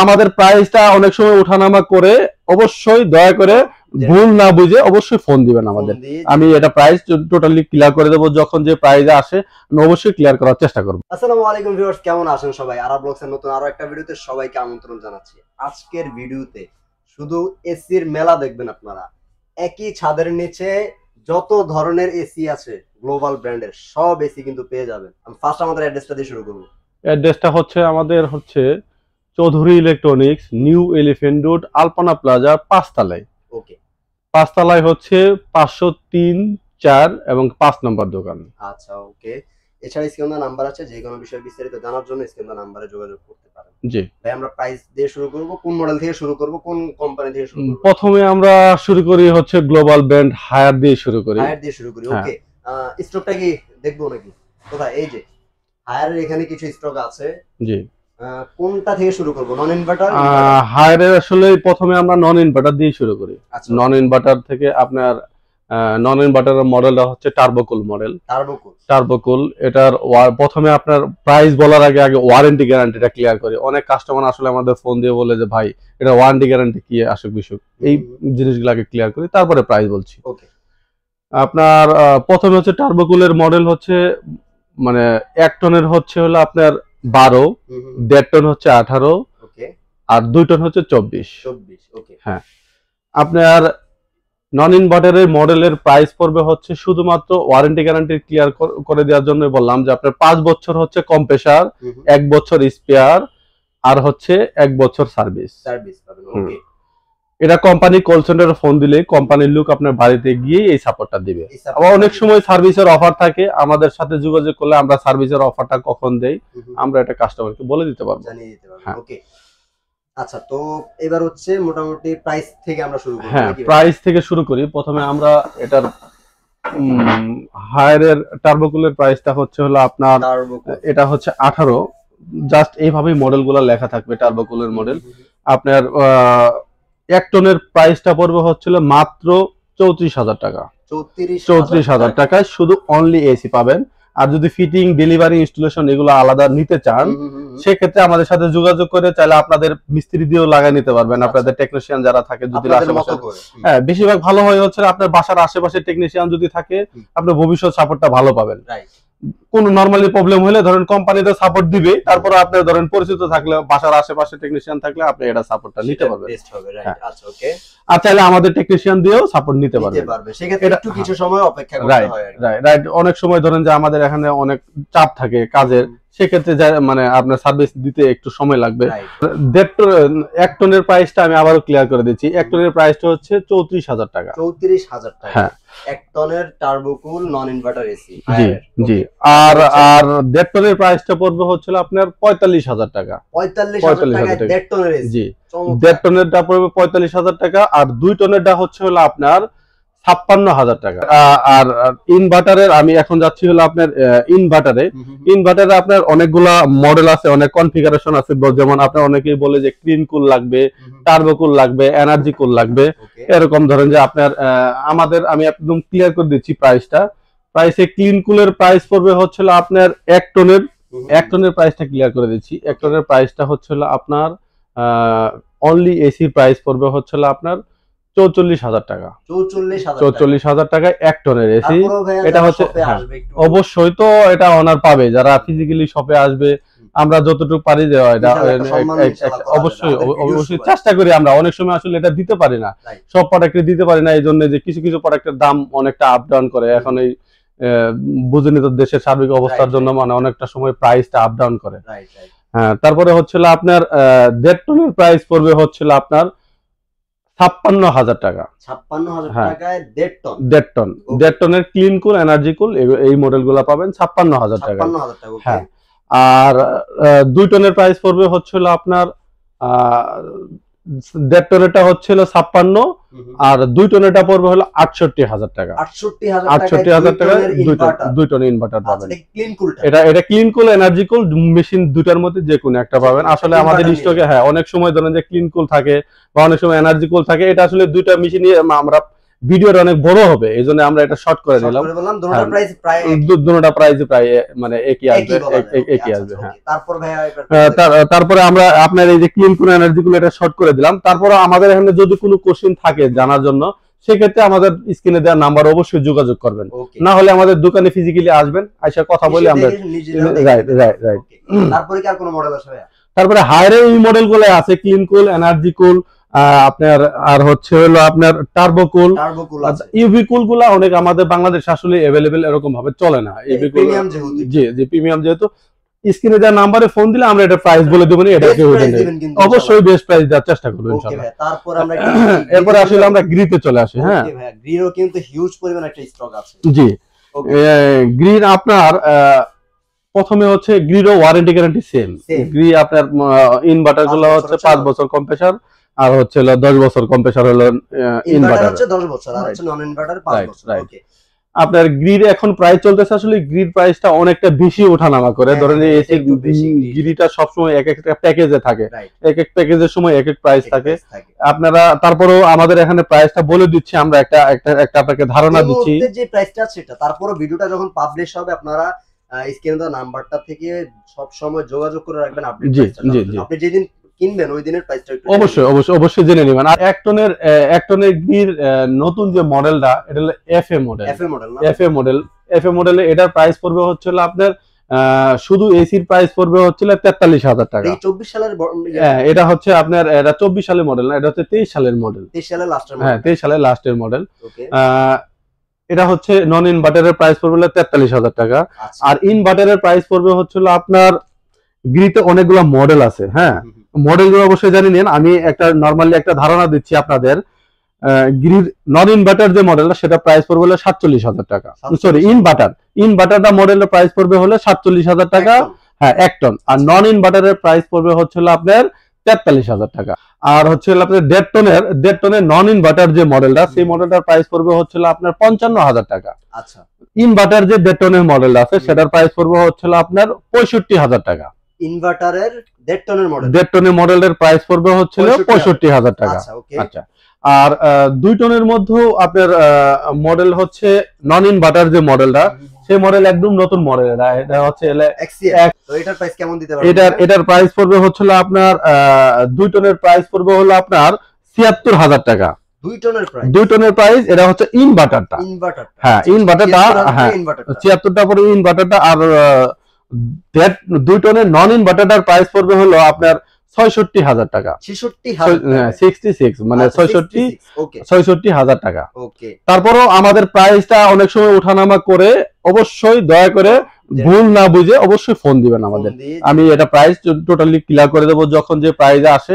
আমাদের প্রাইসটা অনেক সময় ওঠানামা করে, অবশ্যই দয়া করে ভুল না বুঝে অবশ্যই ফোন দিবেন আমাদের। আমি এটা প্রাইস টোটালি ক্লিয়ার করে দেবো, যখন যে প্রাইসে আসে আমি অবশ্যই ক্লিয়ার করার চেষ্টা করব। আসসালামু আলাইকুম ভিউয়ার্স, কেমন আছেন সবাই? আরব ব্লগস এর নতুন আরো একটা ভিডিওতে সবাইকে আমন্ত্রণ জানাচ্ছি। আজকের ভিডিওতে শুধু এসির মেলা দেখবেন আপনারা। একই ছাদের নিচে যত ধরনের এসি আছে গ্লোবাল ব্র্যান্ডের সব এসি কিন্তু পেয়ে যাবেন। আমি ফার্স্ট আমাদের অ্যাড্রেসটা দিয়ে শুরু করব। অ্যাড্রেসটা হচ্ছে আমাদের Chowdhury electronics, new elephant road, Alpana plaza, 5 তলায়। ওকে, 5 তলায় 503, 4 এবং 5 নম্বর দোকান। আচ্ছা ওকে। এছাড়া স্ক্রিনে নাম্বার আছে, যে কোনো বিষয়ে বিস্তারিত জানার জন্য স্ক্রিনে নাম্বারে যোগাযোগ করতে পারেন। জি ভাই, আমরা প্রাইস দিয়ে শুরু করব। কোন মডেল থেকে শুরু করব, কোন কোম্পানি থেকে শুরু করব? প্রথমে আমরা শুরু করি গ্লোবাল ব্র্যান্ড হায়ার দিয়ে শুরু করি। হায়ার দিয়ে শুরু করি, ওকে। স্টকটা কি দেখবো নাকি? কোথায়? এই যে হায়ারের এখানে কিছু স্টক আছে। জি, কোনটা থেকে শুরু করব? নন ইনভার্টার? হায়ারের আসলে প্রথমে আমরা নন ইনভার্টার দিয়ে শুরু করি। নন ইনভার্টার থেকে আপনার নন ইনভার্টারের মডেলটা হচ্ছে টার্বোকুল মডেল। টার্বোকুল এটার প্রথমে আপনার প্রাইস বলার আগে ওয়ারেন্টি গ্যারান্টিটা ক্লিয়ার করি। অনেক কাস্টমার আসলে আমাদের ফোন দিয়ে বলে যে ভাই এটা ওয়ারেন্টি গ্যারান্টি কি, আসুক বিসুক, এই জিনিসগুলোকে ক্লিয়ার করি, তারপরে প্রাইস বলছি। ওকে, আপনার প্রথমে টার্বোকুলের মডেল মানে 1 টনের হলো আপনার 12, 1.5 টন 18, আর 2 টন 24। ওকে, হ্যাঁ। আপনার নন ইনভার্টারের মডেলের প্রাইস পড়বে শুধুমাত্র ওয়ারেন্টি গ্যারান্টি ক্লিয়ার করে দেওয়ার জন্য বললাম যে আপনার 5 বছর কম্প্রেসার, 1 বছর স্পেয়ার, আর 1 বছর সার্ভিস পাবেন। ওকে, এটা কোম্পানি কল সেন্টারে ফোন দিলে কোম্পানির লোক আপনার বাড়িতে গিয়ে এই সাপোর্টটা দিবে। আবার অনেক সময় সার্ভিসের অফার থাকে, আমাদের সাথে যোগাযোগ করলে আমরা সার্ভিসের অফারটা কখন দেই আমরা এটা কাস্টমারকে বলে দিতে পারবো, জানিয়ে দিতে পারবো। ওকে, আচ্ছা, তো এবার মোটামুটি প্রাইস থেকে আমরা শুরু করি। হ্যাঁ, প্রাইস থেকে শুরু করি। প্রথমে আমরা এটার হায়ারের টার্বোকুলের প্রাইসটা হলো আপনার এটা 18। জাস্ট এইভাবেই মডেলগুলো লেখা থাকবে, টার্বোকুলের মডেল। আপনার 1 টনের প্রাইসটা পড়বে মাত্র 34,000 টাকা। 34,000 টাকায় শুধু অনলি এসি পাবেন। আর যদি ফিটিং, ডেলিভারি, ইনস্টলেশন এগুলো আলাদা নিতে চান, সেক্ষেত্রে আমাদের সাথে যোগাযোগ করে চাইলে আপনাদের মিস্ত্রি দিয়েও লাগাই নিতে পারবেন। আপনাদের টেকনিশিয়ান যারা থাকে, যদি আশেপাশে, হ্যাঁ বেশিরভাগ ভালো হয় আপনার বাসার আশেপাশে টেকনিশিয়ান যদি থাকে, আপনি ভবিষ্যৎ সাপোর্টটা ভালো পাবেন। কোন নরমালি প্রবলেম হলে ধরেন কোম্পানিতে সাপোর্ট দিবে, তারপর আপনার ধরেন পরিচিত থাকলে, বাসার আশেপাশে টেকনিশিয়ান থাকলে আপনি এটা সাপোর্টটা নিতে পারবেন। আচ্ছা ওকে, আর চাইলে আমাদের টেকনিশিয়ান দিয়েও সাপোর্ট নিতে পারবেন। সেক্ষেত্রে একটু কিছু সময় অপেক্ষা করতে হয়। রাইট। অনেক সময় ধরেন যে আমাদের এখানে অনেক চাপ থাকে কাজের, সেক্ষেত্রে মানে আপনার সার্ভিস দিতে একটু সময় লাগবে। 1 টনের প্রাইসটা আমি আবারও ক্লিয়ার করে দিচ্ছি। 1 টনের প্রাইসটা 34,000 টাকা। 34,000 টাকা, হ্যাঁ। 1 টনের টার্বোকুল নন ইনভার্টার এসি। জি জি। আর 1.5 টনের প্রাইসটা পড়বে আপনার 45,000 টাকা। 45,000 টাকা 1.5 টনের এসি। জি, 1.5 টনেরটা পড়বে 45,000 টাকা, আর 2 টনেরটা আপনার 56,000 টাকা। আর ইনভার্টারের আমি এখন যাচ্ছি আপনার ইনভার্টারে আপনার অনেকগুলা মডেল আছে, অনেক কনফিগারেশন আছে। যেমন আপনার অনেকেই বলে যে ক্লিন কুল লাগবে, টার্বো কুল লাগবে, এনার্জি কুল লাগবে, এরকম ধরেন যে আপনার আমি একদম ক্লিয়ার করে দিচ্ছি প্রাইসটা। ক্লিন কুলের প্রাইস পড়বে আপনার 1 টনের প্রাইসটা ক্লিয়ার করে দিচ্ছি। 1 টনের প্রাইসটা আপনার অনলি এসি প্রাইস পড়বে আপনার 44,000 টাকা। 44,000 টাকায় 1 টনের এসি। এটা অবশ্যই তো এটা অনার পাবে যারা ফিজিক্যালি শপে আসবে। আমরা যতটুকু পারি দেওয়া, এটা অবশ্যই চেষ্টা করি। আমরা অনেক সময় আসলে এটা দিতে পারি না, সব প্রোডাক্টে দিতে পারি না, এই জন্য যে কিছু কিছু প্রোডাক্টের দাম অনেকটা আপ ডাউন করে। এখন এই বুঝেনি তো, দেশের সার্বিক অবস্থার জন্য মানে অনেকটা সময় প্রাইসটা আপ ডাউন করে। হ্যাঁ, তারপরে আপনার 1.5 টনের প্রাইস পড়বে আপনার 56,000 টাকা। 56,000 টাকায় 1.5 টন। 1.5 টন। 1.5 টনের ক্লিন কুল, এনার্জি কুল এই মডেলগুলো পাবেন 56,000 টাকা। হ্যাঁ। আর 2 টনের প্রাইস পড়বে আপনার 1.5 টনেরটা 56, আর 2 টনেরটা পড়বে 68,000 টাকা। 68,000 টাকায় 2 টন ইনভার্টার পাবেন। এটা ক্লিন কুল, এনার্জি কুল মেশিন দুটার মধ্যে যে কোনো একটা পাবেন। আসলে আমাদের স্টকে অনেক সময় ধরেন যে ক্লিন কুল থাকে বা অনেক সময় এনার্জি কুল থাকে, এটা আসলে দুইটা মেশিনই আমরা ভিডিওটা অনেক বড় হবে, এইজন্য আমরা এটা শর্ট করে নিলাম। দুটোটা প্রাইস প্রায় দুটোটা প্রাইস প্রায় মানে একই আসবে, একই আসবে। হ্যাঁ, তারপরে আমরা আপনার এই যে ক্লিন কোন এনার্জি গুলো এটা শর্ট করে দিলাম। তারপরে আমাদের এখানে যদি কোনো কোশ্চেন থাকে জানার জন্য, সেক্ষেত্রে আমাদের স্ক্রিনে দেওয়া নাম্বার অবশ্যই যোগাযোগ করবেন, না হলে আমাদের দোকানে ফিজিক্যালি আসবেন, আইসা কথা বলে আমরা। Right right right. তারপরে কি আর কোনো মডেল আছে ভাইয়া? তারপরে হায়ার এই মডেল গুলো আছে, ক্লিন কুল, এনার্জি কুল, আপনার আর হচ্ছে হলো আপনার টার্বো কুল, ইউভি কুল গুলা অনেক আমাদের বাংলাদেশে আসলে अवेलेबल এরকম ভাবে চলে না। ইউভি কুল জি জি প্রিমিয়াম, যেহেতু স্ক্রিনে দেওয়া নাম্বারে ফোন দিলে আমরা এটা প্রাইস বলে দেব, না এটা অবশ্যই বেস্ট প্রাইস দেওয়ার চেষ্টা করব ইনশাআল্লাহ। তারপর আমরা এরপর আসলে আমরা গ্রিতে চলে আসি। হ্যাঁ ভাই, গ্রিরও কিন্তু হিউজ পরিমাণ একটা স্টক আছে। জি, গ্রির আপনার প্রথমে হচ্ছে গ্রিরও ওয়ারেন্টি গ্যারান্টি সেম। গ্রি আপনার ইনভার্টার গুলো হচ্ছে 5 বছর কম্প্রেসার, আর হচ্ছে 10 বছর কম্প্রেসার হলো ইনভার্টার হচ্ছে 10 বছর, আর হচ্ছে নন ইনভার্টার 5 বছর। ওকে, আপনার গ্রিড এখন প্রাইস চলতেছে, আসলে গ্রিড প্রাইসটা অনেকটা বেশি ওঠানামা করে। ধরেন এসি গ্রিডটা সবসময় এক একটা প্যাকেজে থাকে, এক এক প্যাকেজের সময় এক এক প্রাইস থাকে। আপনারা তারপরেও আমাদের এখানে প্রাইসটা বলে দিচ্ছি, আমরা একটা আপনাকে ধারণা দিচ্ছি যে প্রাইসটা আছে সেটা। তারপরে ভিডিওটা যখন পাবলিশ হবে আপনারা স্ক্রিনে দেওয়া নাম্বারটা থেকে সব সময় যোগাযোগ করে রাখবেন। আপনি যেদিন কিনবেন ওই দিনের প্রাইসটা অবশ্যই জেনে নেবেন। আর এক টনের গ্রিড নতুন যে মডেলটা, এটা হলো এফএ মডেলে এটার প্রাইস পড়বে হচ্ছে আপনার শুধু এসির প্রাইস পড়বে হচ্ছে 43,000 টাকা। 24 সালের এটা হচ্ছে আপনার, এটা 24 সালের মডেল না, এটা হচ্ছে 23 সালের মডেল। 23 সালের লাস্টের মডেল। হ্যাঁ 23 সালের লাস্টের মডেল। এটা হচ্ছে নন ইনভার্টারের প্রাইস পড়বে 43,000 টাকা। আর ইনভার্টারের প্রাইস পড়বে হচ্ছে আপনার, গ্রিতে অনেকগুলো মডেল আছে। হ্যাঁ, মডেলগুলো অবশ্যই জানি নেন। আমি নরমালি একটা ধারণা দিচ্ছি আপনাদের। গ্রিড নন ইনভার্টার যে মডেলটা, সেটা প্রাইস পড়বে 47,000 টাকা। সরি, ইনভার্টারটা মডেলের প্রাইস পড়বে 47,000 টাকা। হ্যাঁ, 1 টন। আর নন ইনভার্টারের প্রাইস পড়বে হচ্ছে আপনার 43,000 টাকা। আর হচ্ছে আপনার 1.5 টনের নন ইনভার্টার যে মডেলটা, সেই মডেলটার প্রাইস পড়বে হচ্ছে আপনার 55,000 টাকা। আচ্ছা, ইনভার্টার যে 1.5 টনের মডেলটা আছে, সেটার প্রাইস পড়বে হচ্ছে আপনার 65,000 টাকা। ইনভার্টারের 1.5 টনের মডেল, 1.5 টনের মডেলের প্রাইস পড়বে হচ্ছে 65,000 টাকা। আচ্ছা, আর 2 টনের মধ্যেও আপনার মডেল হচ্ছে নন ইনভার্টার যে মডেলটা, সেই মডেল একদম নতুন মডেল। এটা হচ্ছে তো এটার প্রাইস কেমন দিতে পারবেন? এটার প্রাইস পড়বে হচ্ছে আপনার 2 টনের প্রাইস পড়বে হলো আপনার 76,000 টাকা। 2 টনের প্রাইস। এটা হচ্ছে ইনভার্টারটা। হ্যাঁ, ইনভার্টারটা। হ্যাঁ, 76টা পরে ইনভার্টারটা। আর 2 টনের নন ইনভার্টারটার প্রাইস পড়বে হলো আপনার 66,000 টাকা। 66 মানে 66,000 টাকা। তারপরও আমাদের প্রাইসটা অনেক সময় ওঠানামা করে, অবশ্যই দয়া করে ভুল না বুঝে অবশ্যই ফোন দিবেন আমাদের। আমি এটা প্রাইস টোটালি ক্লিয়ার করে দেবো, যখন যে প্রাইসে আসে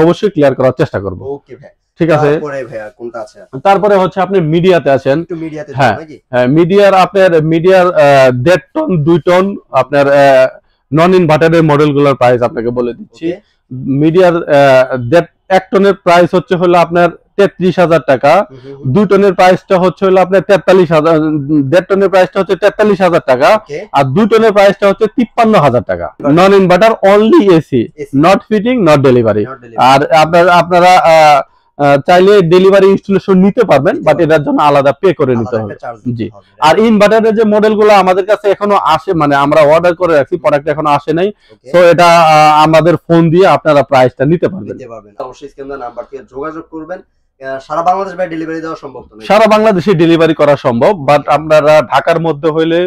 অবশ্যই ক্লিয়ার করার চেষ্টা করবো। ঠিক আছে। তারপরে হচ্ছে আপনি মিডিয়াতে আছেন। হ্যাঁ, মিডিয়ার আপনার 1.5 টন 2 টন আপনার নন ইনভার্টারের মডেল গুলোর প্রাইস আপনাকে বলে দিচ্ছি। মিডিয়ার 1 টনের প্রাইস হচ্ছে হলো আপনার 33,000 টাকা। 2 টনের প্রাইসটা হচ্ছে হলো আপনার 43,000। 1.5 টনের প্রাইসটা হচ্ছে 43,000 টাকা। আর 2 টনের প্রাইসটা হচ্ছে 53,000 টাকা। Non inverter, only AC, not fitting, not delivery. আর আপনারা চাইলে ডেলিভারি ইনস্টলেশন নিতে পারবেন, বাট এটার জন্য আলাদা পে করে নিতে হবে। জি। আর ইনভার্টারের যে মডেলগুলো আমাদের কাছে এখনো আসে, মানে আমরা অর্ডার করে রাখছি, প্রোডাক্ট এখনো আসে নাই, সো এটা আমাদের ফোন দিয়ে আপনারা প্রাইসটা নিতে পারবেন। অবশ্যই স্ক্রিনে নাম্বার দিয়ে যোগাযোগ করবেন। সারা বাংলাদেশে ভাই ডেলিভারি দেওয়া সম্ভব তো? সারা বাংলাদেশে ডেলিভারি করা সম্ভব, বাট আপনারা ঢাকার মধ্যে হইলে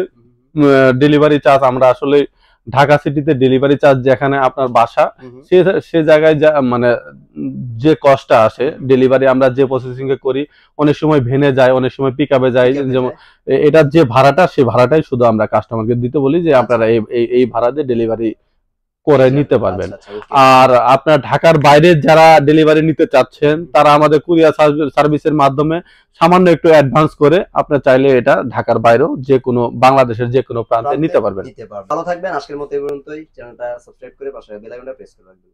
ডেলিভারি চার্জ আমরা আসলে ঢাকা সিটিতে ডেলিভারি চার্জ যেখানে আপনার বাসা, সে জায়গায় মানে যে কষ্টটা আসে ডেলিভারি আমরা যে প্রসেসিং এ করি, অনেক সময় ভেনে যায়, অনেক সময় পিকআপে যায়। যেমন এটার যে ভাড়াটা, সেই ভাড়াটাই শুধু আমরা কাস্টমারকে দিতে বলি যে আপনারা এই ভাড়া দিয়ে ডেলিভারি করে নিতে পারবেন। আর আপনার ঢাকার বাইরে যারা ডেলিভারি নিতে চাচ্ছেন, তারা আমাদের কুরিয়ার সার্ভিসের মাধ্যমে সামান্য একটু অ্যাডভান্স করে আপনার চাইলে এটা ঢাকার বাইরেও যে কোনো বাংলাদেশের যে কোনো প্রান্তে নিতে পারবেন। ভালো থাকবেন। আজকের মতো এই পর্যন্তই। চ্যানেলটা সাবস্ক্রাইব করে পাশে বেল আইকনটা প্রেস করে রাখবেন।